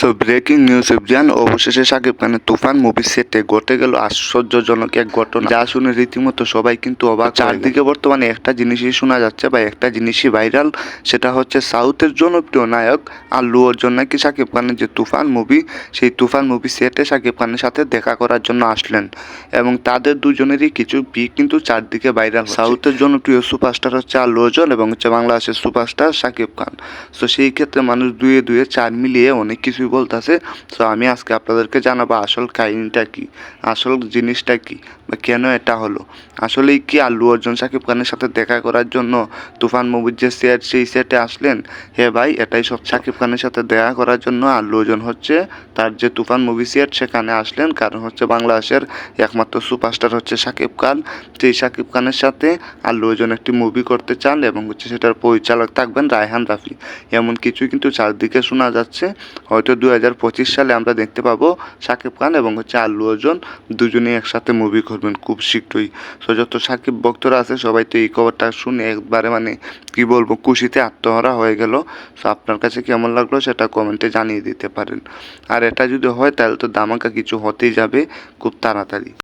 So breaking news ইভজান, অবশেষে শাকিব খানের তুফান movie সেটে ঘটে গেল আশ্চর্যজনক এক ঘটনা, যা শুনে রীতিমতো সবাই কিন্তু অবাক। চারদিকে বর্তমানে একটা জিনিসই শোনা যাচ্ছে বা একটা জিনিসই ভাইরাল, সেটা হচ্ছে সাউথের জনপ্রিয় নায়ক আল্লু অর্জুন নাকি শাকিব খানের যে তুফান মুভি, সেই তুফান মুভি সেটে শাকিব খানের সাথে দেখা করার জন্য আসলেন এবং তাদের দুজনেরই কিছু পিক কিন্তু চারদিকে ভাইরাল। সাউথের জনপ্রিয় সুপারস্টার হচ্ছে আল্লু অর্জুন এবং হচ্ছে বাংলাদেশের সুপারস্টার শাকিব খান। সো সেই ক্ষেত্রে মানুষ দুয়ে দুয়ে চার মিলিয়ে অনেক কিছুই বলতেছে। সো আমি আজকে আপনাদেরকে জানাবো আসল কাহিনীটা কি, আসল জিনিসটা কি, বা কেন এটা হলো। আসলেই কি আল্লু অর্জুন শাকিব খানের সাথে দেখা করার জন্য তুফান মুভির যে সেট, সেই সেটে আসলেন? হ্যাঁ ভাই, এটাই সব। শাকিব খানের সাথে দেখা করার জন্য আল্লু অর্জুন হচ্ছে তার যে তুফান মুভি সেট সেখানে আসলেন, কারণ হচ্ছে বাংলাদেশের একমাত্র সুপারস্টার হচ্ছে শাকিব খান। সেই শাকিব খানের সাথে আল্লু অর্জুন একটি মুভি করতে চান এবং হচ্ছে সেটার পরিচালক থাকবেন রায়হান রাফি। এমন কিছুই কিন্তু চারদিকে শোনা যাচ্ছে। হয়তো 2025 সালে আমরা দেখতে পাবো শাকিব খান এবং হচ্ছে আল্লু অর্জুন দুজনেই একসাথে মুভি করবেন খুব শীঘ্রই। সো যত শাকিব ভক্তরা আছে সবাই তো এই খবরটা শুনে একবারে মানে কি বলবো, খুশিতে আত্মহারা হয়ে গেল। সো আপনার কাছে কেমন লাগলো সেটা কমেন্টে জানিয়ে দিতে পারেন। আর এটা যদি হয় তাহলে তো ধামাকা কিছু হতেই যাবে খুব তাড়াতাড়ি।